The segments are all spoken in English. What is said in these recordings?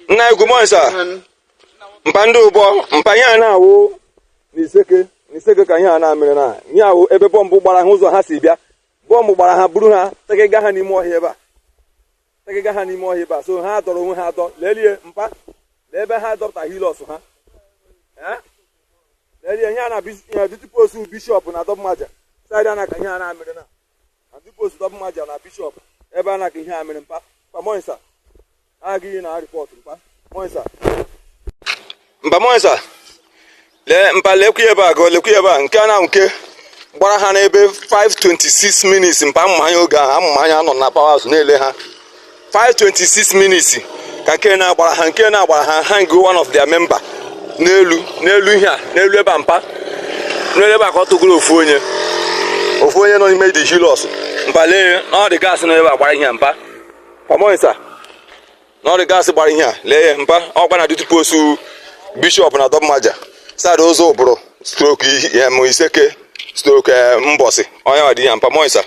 Nna good morning sir. Mpandu bo mpanya na awu niseke ka ihe na mere na nye awu ebe bombu gbara ha ụzọ ha si bịa bombu gbara ha buru ha tegega ha n'ime ọhịa ebe a so ha dọrọ onwe ha adọ lelie mpa lebe ha dọpụta hilos ha lelie ihe na bishop bishop na dọbmaja side na ka ihe na mere na bishop dọbmaja na bishop ebe na ka ihe a mere mpa pamoinsa agị na report mpa moinsa le mpa lekwiye ba nke na nke gbara ha n'ebe 5:26 minutes mpa mmanya oge a mmanya nọ na power house na-ele ha 5:26 minutes ka nke na-agbara ha hang one of their member n'elu ihe a n'elu ebe mpa n'elu ebe ka ọ tụgoro ofu onye nọ n'ime the hilos mpa lee na the gas n'ebe agbara ihe mpa pamoinsa na the gas gbara ihe a lee mpa ọ gbana duty post bishop na dọbmaja sad ụzọ ụbụrụ stroke iseke stroke mbọsị onye ọ dị ya mpa moisa.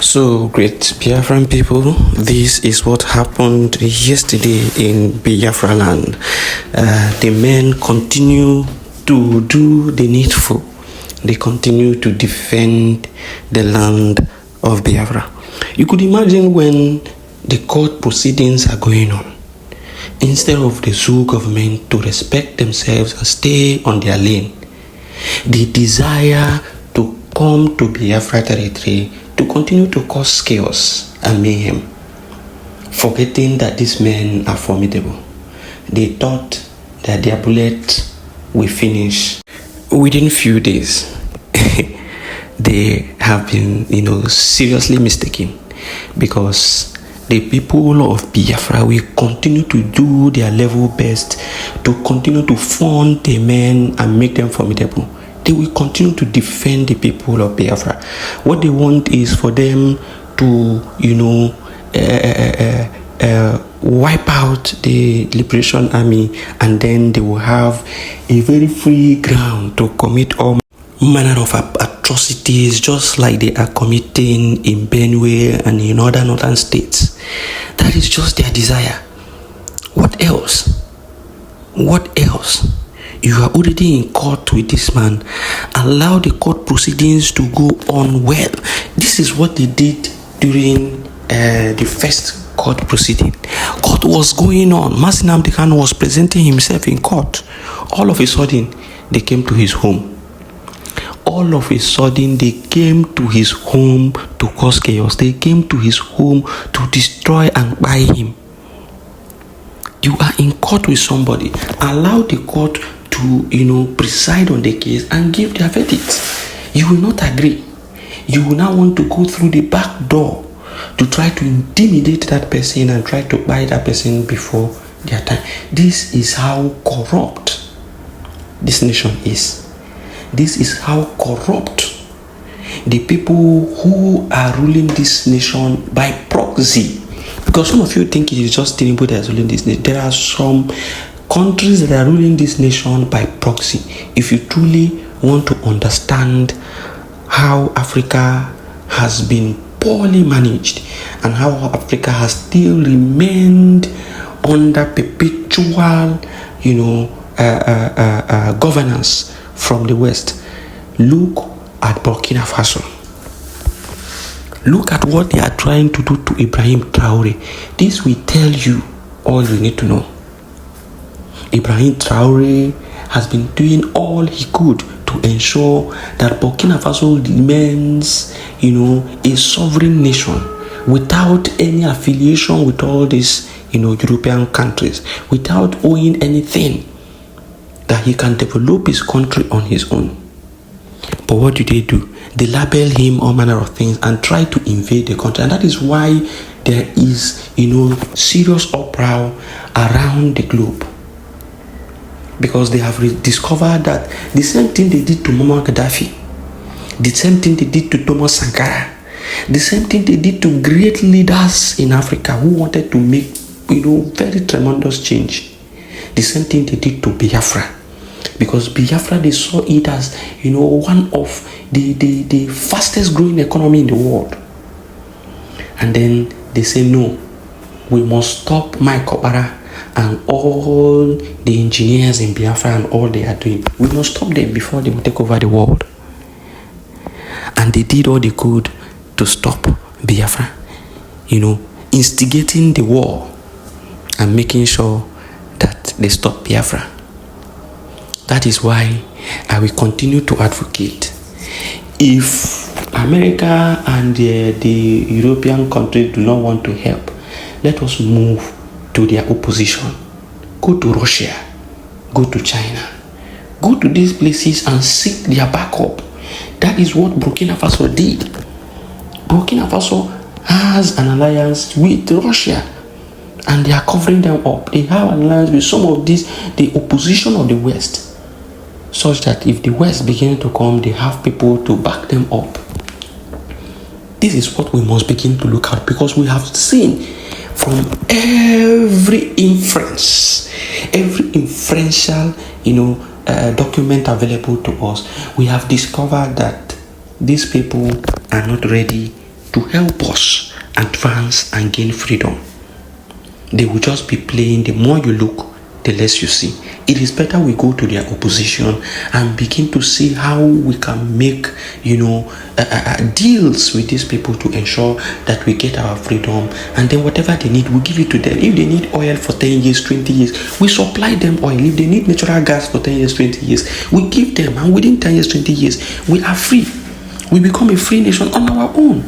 So, great Biafran people, this is what happened yesterday in Biafraland. The men continue to do the needful. They continue to defend the land of Biafra. You could imagine when the court proceedings are going on, instead of the Zoo government to respect themselves and stay on their lane, they desire to come to Biafra territory to continue to cause chaos and mayhem, forgetting that these men are formidable. They thought that their bullet will finish within few days. They have been, seriously mistaken, because the people of Biafra will continue to do their level best to continue to fund the men and make them formidable. They will continue to defend the people of Biafra. What they want is for them to, wipe out the Liberation Army, and then they will have a very free ground to commit all manner of atrocities, just like they are committing in Benue and in other northern states. That is just their desire. What else? What else? You are already in court with this man. Allow the court proceedings to go on well. This is what they did during the first court proceeding. Court was going on. Mazi Nnamdi Kanu was presenting himself in court. All of a sudden, they came to his home. All of a sudden, they came to his home to cause chaos. They came to his home to destroy and buy him. You are in court with somebody. Allow the court to, preside on the case and give their verdict. You will not agree. You will now want to go through the back door to try to intimidate that person and try to buy that person before their time. This is how corrupt this nation is. This is how corrupt the people who are ruling this nation by proxy. Because some of you think it is just Tinubu that is ruling this nation. There are some countries that are ruling this nation by proxy. If you truly want to understand how Africa has been poorly managed and how Africa has still remained under perpetual, governance from the West, look at Burkina Faso. Look at what they are trying to do to Ibrahim Traore. This will tell you all you need to know. Ibrahim Traore has been doing all he could to ensure that Burkina Faso remains, a sovereign nation without any affiliation with all these, European countries, without owing anything, that he can develop his country on his own. But what do? They label him all manner of things and try to invade the country. And that is why there is, serious uproar around the globe. Because they have discovered that the same thing they did to Muammar Gaddafi, the same thing they did to Thomas Sankara, the same thing they did to great leaders in Africa who wanted to make, very tremendous change. The same thing they did to Biafra. Because Biafra, they saw it as, one of the fastest growing economy in the world. And then they say, no, we must stop Mike Okpara and all the engineers in Biafra and all they are doing. We must stop them before they will take over the world. And they did all they could to stop Biafra, instigating the war and making sure that they stop Biafra. That is why I will continue to advocate. If America and the European countries do not want to help, let us move to their opposition. Go to Russia, go to China, go to these places and seek their backup. That is what Burkina Faso did. Burkina Faso has an alliance with Russia and they are covering them up. They have an alliance with some of the opposition of the West, such that if the West begin to come, they have people to back them up. This is what we must begin to look at, because we have seen from every inference, every inferential, document available to us, we have discovered that these people are not ready to help us advance and gain freedom. They will just be playing. The more you look, the less you see. It is better we go to their opposition and begin to see how we can make, deals with these people to ensure that we get our freedom. And then whatever they need, we give it to them. If they need oil for 10 years, 20 years, we supply them oil. If they need natural gas for 10 years, 20 years, we give them. And within 10 years, 20 years, we are free. We become a free nation on our own.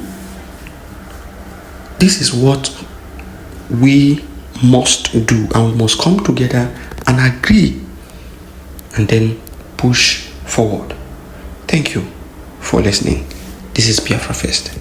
This is what we must do, and we must come together and agree and then push forward. Thank you for listening. This is Biafra First.